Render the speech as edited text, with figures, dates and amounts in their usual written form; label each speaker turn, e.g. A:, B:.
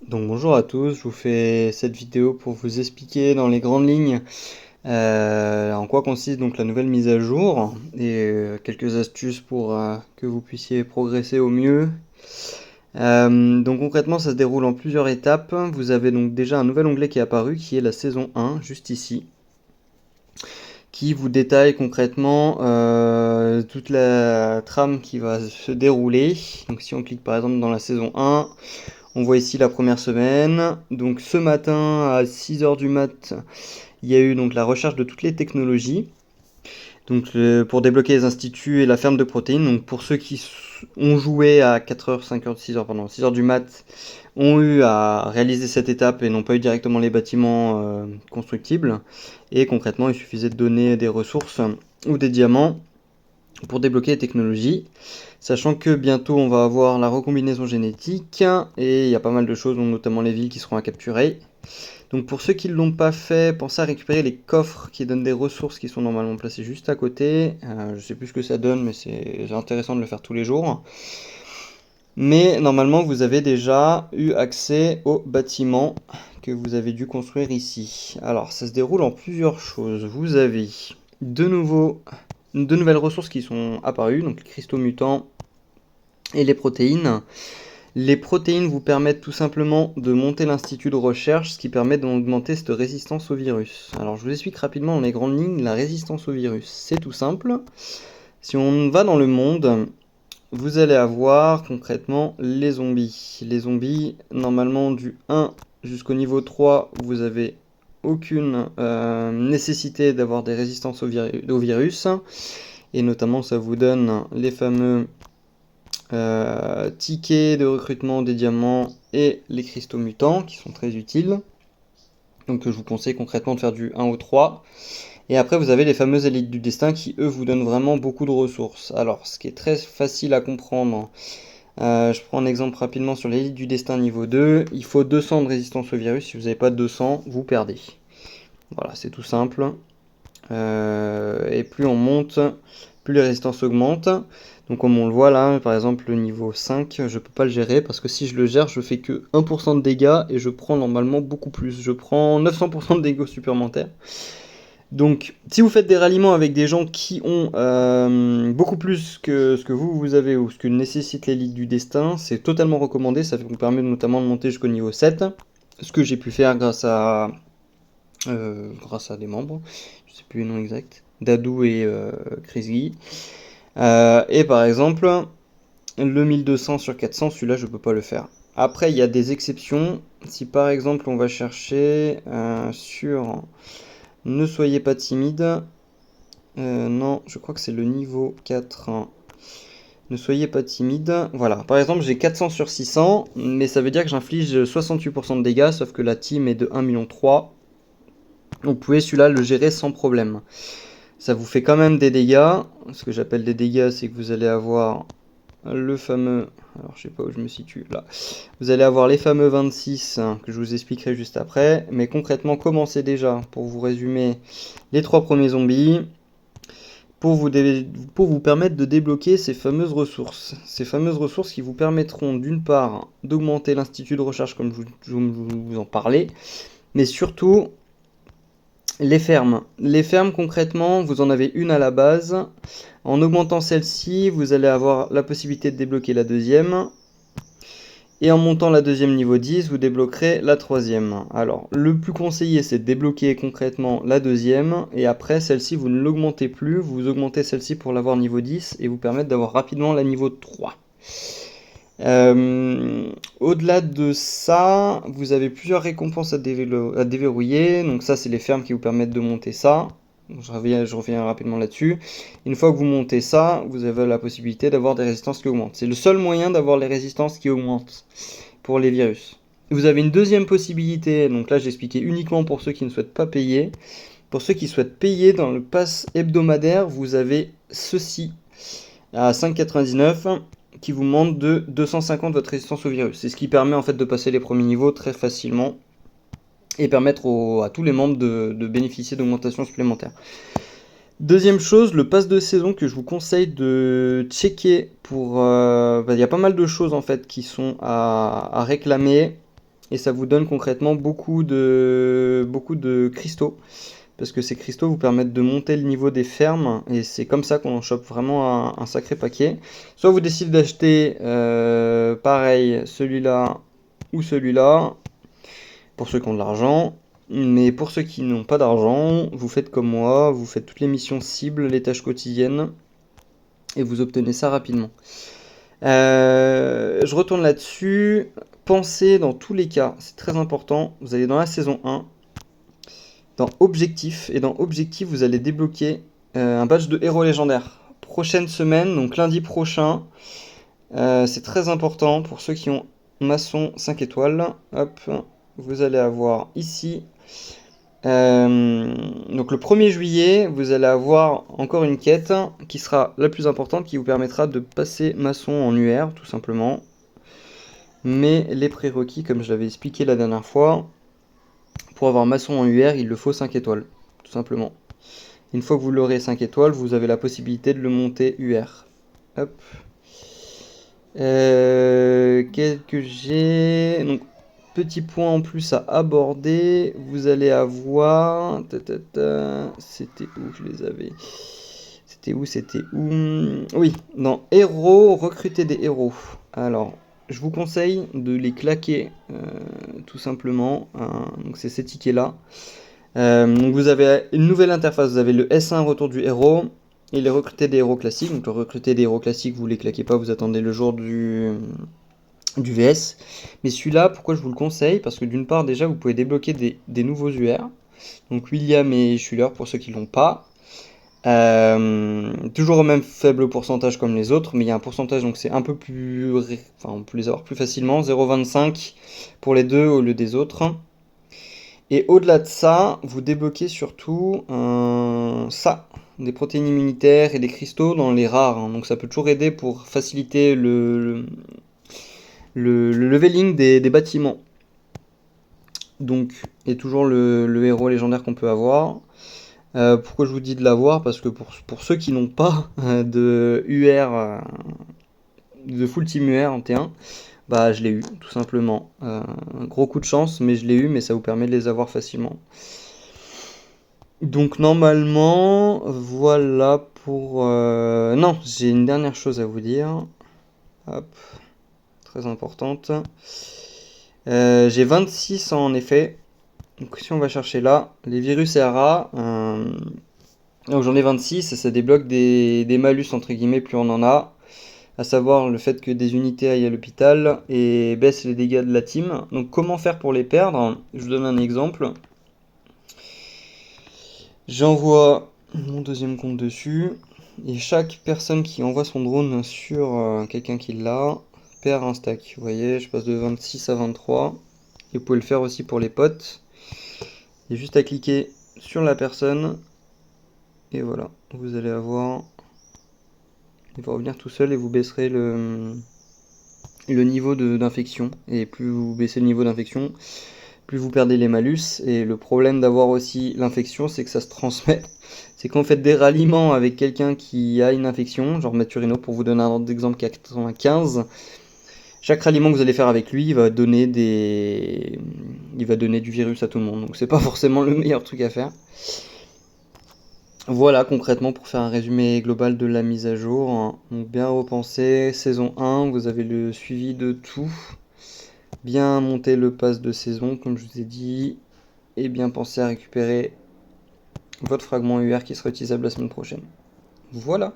A: Donc bonjour à tous, je vous fais cette vidéo pour vous expliquer dans les grandes lignes en quoi consiste donc la nouvelle mise à jour et quelques astuces pour que vous puissiez progresser au mieux. Donc concrètement ça se déroule en plusieurs étapes. Vous avez donc déjà un nouvel onglet qui est apparu qui est la saison 1 juste ici, qui vous détaille concrètement toute la trame qui va se dérouler. Donc si on clique par exemple dans la saison 1, on voit ici la première semaine. Donc ce matin à 6 heures du mat, il y a eu donc la recherche de toutes les technologies. Donc pour débloquer les instituts et la ferme de protéines. Donc pour ceux qui ont joué à 4 heures, 5 heures, 6 heures, pardon, 6 heures du mat, ont eu à réaliser cette étape et n'ont pas eu directement les bâtiments constructibles. Et concrètement, il suffisait de donner des ressources ou des diamants pour débloquer les technologies. Sachant que bientôt on va avoir la recombinaison génétique et il y a pas mal de choses, notamment les villes qui seront à capturer. Donc pour ceux qui ne l'ont pas fait, pensez à récupérer les coffres qui donnent des ressources qui sont normalement placés juste à côté. Je sais plus ce que ça donne, mais c'est intéressant de le faire tous les jours. Mais normalement vous avez déjà eu accès au bâtiment que vous avez dû construire ici. Alors ça se déroule en plusieurs choses. Vous avez deux nouvelles ressources qui sont apparues, donc les cristaux mutants et les protéines. Les protéines vous permettent tout simplement de monter l'institut de recherche, ce qui permet d'augmenter cette résistance au virus. Alors je vous explique rapidement dans les grandes lignes la résistance au virus. C'est tout simple. Si on va dans le monde, vous allez avoir concrètement les zombies. Les zombies, normalement du 1 jusqu'au niveau 3, vous avez aucune nécessité d'avoir des résistances au virus. Et notamment ça vous donne les fameux tickets de recrutement des diamants et les cristaux mutants qui sont très utiles. Donc je vous conseille concrètement de faire du 1 au 3. Et après vous avez les fameuses élites du destin qui eux vous donnent vraiment beaucoup de ressources. Alors ce qui est très facile à comprendre, je prends un exemple rapidement sur l'élite du destin niveau 2. Il faut 200 de résistance au virus. Si vous n'avez pas 200, vous perdez. Voilà, c'est tout simple. Et plus on monte, plus les résistances augmentent. Donc comme on le voit là, par exemple le niveau 5, je peux pas le gérer parce que si je le gère, je fais que 1% de dégâts et je prends normalement beaucoup plus. Je prends 900% de dégâts supplémentaires. Donc si vous faites des ralliements avec des gens qui ont beaucoup plus que ce que vous avez ou ce que nécessite l'élite du destin, c'est totalement recommandé. Ça vous permet notamment de monter jusqu'au niveau 7. Ce que j'ai pu faire grâce à des membres, je sais plus le nom exact, Dadou et Chrisgy. Et par exemple, le 1200 sur 400, celui-là je peux pas le faire. Après, il y a des exceptions. Si par exemple on va chercher sur ne soyez pas timide, non, je crois que c'est le niveau 4. Ne soyez pas timide. Voilà, par exemple j'ai 400 sur 600, mais ça veut dire que j'inflige 68% de dégâts, sauf que la team est de 1,3 million. Donc vous pouvez celui-là le gérer sans problème. Ça vous fait quand même des dégâts. Ce que j'appelle des dégâts, c'est que vous allez avoir le fameux... Alors je sais pas où je me situe là. Vous allez avoir les fameux 26 que je vous expliquerai juste après. Mais concrètement, commencez déjà, pour vous résumer, les 3 premiers zombies. Pour vous permettre de débloquer ces fameuses ressources. Ces fameuses ressources qui vous permettront d'une part d'augmenter l'institut de recherche comme je vous en parlais. Mais surtout... Les fermes. Les fermes, concrètement, vous en avez une à la base. En augmentant celle-ci, vous allez avoir la possibilité de débloquer la deuxième. Et en montant la deuxième niveau 10, vous débloquerez la troisième. Alors, le plus conseillé, c'est de débloquer concrètement la deuxième. Et après, celle-ci, vous ne l'augmentez plus. Vous augmentez celle-ci pour l'avoir niveau 10 et vous permettre d'avoir rapidement la niveau 3. Au-delà de ça, vous avez plusieurs récompenses à déverrouiller. Donc ça, c'est les fermes qui vous permettent de monter ça. Je reviens rapidement là-dessus. Une fois que vous montez ça, vous avez la possibilité d'avoir des résistances qui augmentent. C'est le seul moyen d'avoir les résistances qui augmentent pour les virus. Vous avez une deuxième possibilité, donc là j'ai expliqué uniquement pour ceux qui ne souhaitent pas payer. Pour ceux qui souhaitent payer dans le pass hebdomadaire, vous avez ceci à 5,99 qui vous montre de 250 votre résistance au virus. C'est ce qui permet en fait de passer les premiers niveaux très facilement et permettre à tous les membres de bénéficier d'augmentations supplémentaires. Deuxième chose, le pass de saison que je vous conseille de checker pour... Il y a pas mal de choses en fait qui sont à réclamer. et ça vous donne concrètement beaucoup de cristaux, parce que ces cristaux vous permettent de monter le niveau des fermes, et c'est comme ça qu'on en chope vraiment un sacré paquet. Soit vous décidez d'acheter pareil celui-là ou celui-là, pour ceux qui ont de l'argent, mais pour ceux qui n'ont pas d'argent, vous faites comme moi, vous faites toutes les missions cibles, les tâches quotidiennes, et vous obtenez ça rapidement. Je retourne là-dessus. Pensez dans tous les cas, c'est très important, vous allez dans la saison 1, dans Objectif, et dans Objectif, vous allez débloquer un badge de héros légendaire. Prochaine semaine, donc lundi prochain, c'est très important pour ceux qui ont maçon 5 étoiles. Hop, vous allez avoir ici. Donc le 1er juillet, vous allez avoir encore une quête qui sera la plus importante, qui vous permettra de passer maçon en UR, tout simplement. Mais les prérequis, comme je l'avais expliqué la dernière fois, pour avoir maçon en UR, il le faut 5 étoiles, tout simplement. Une fois que vous l'aurez 5 étoiles, vous avez la possibilité de le monter UR. Hop. Qu'est-ce que j'ai? Donc, petit point en plus à aborder, vous allez avoir... C'était où je les avais? C'était où? Oui, dans héros, recruter des héros. Alors, je vous conseille de les claquer, tout simplement. Donc c'est ces tickets-là. Donc vous avez une nouvelle interface, vous avez le S1 retour du héros, et les recruter des héros classiques. Donc le recruter des héros classiques, vous les claquez pas, vous attendez le jour du VS. Mais celui-là, pourquoi je vous le conseille? Parce que d'une part, déjà, vous pouvez débloquer des nouveaux UR. Donc William et Schuller pour ceux qui l'ont pas. Toujours au même faible pourcentage comme les autres, mais il y a un pourcentage, donc c'est un peu plus... Enfin, on peut les avoir plus facilement. 0,25 pour les deux au lieu des autres. Et au-delà de ça, vous débloquez surtout ça, des protéines immunitaires et des cristaux dans les rares, hein. Donc ça peut toujours aider pour faciliter le leveling des bâtiments. Donc, et toujours le héros légendaire qu'on peut avoir. Pourquoi je vous dis de l'avoir? Parce que pour ceux qui n'ont pas de UR, de full team UR en T1, bah je l'ai eu, tout simplement. Un gros coup de chance, mais je l'ai eu, mais ça vous permet de les avoir facilement. Donc normalement, voilà pour... Non, j'ai une dernière chose à vous dire. Hop, très importante. J'ai 26 en effet. Donc si on va chercher là, les virus RA, donc j'en ai 26 et ça débloque des malus entre guillemets plus on en a. À savoir le fait que des unités aillent à l'hôpital et baissent les dégâts de la team. Donc comment faire pour les perdre? Je vous donne un exemple. J'envoie mon deuxième compte dessus, et chaque personne qui envoie son drone sur quelqu'un qui l'a perd un stack. Vous voyez, je passe de 26 à 23. Et vous pouvez le faire aussi pour les potes. Il y a juste à cliquer sur la personne, et voilà, vous allez avoir... Il va revenir tout seul et vous baisserez le niveau d'infection. Et plus vous baissez le niveau d'infection, plus vous perdez les malus. Et le problème d'avoir aussi l'infection, c'est que ça se transmet. C'est quand vous faites des ralliements avec quelqu'un qui a une infection, genre Maturino pour vous donner un ordre d'exemple, 95, chaque ralliement que vous allez faire avec lui, il va donner du virus à tout le monde. Donc c'est pas forcément le meilleur truc à faire. Voilà concrètement pour faire un résumé global de la mise à jour. Donc bien repensé, saison 1, vous avez le suivi de tout. Bien monter le pass de saison comme je vous ai dit. Et bien penser à récupérer votre fragment UR qui sera utilisable la semaine prochaine. Voilà.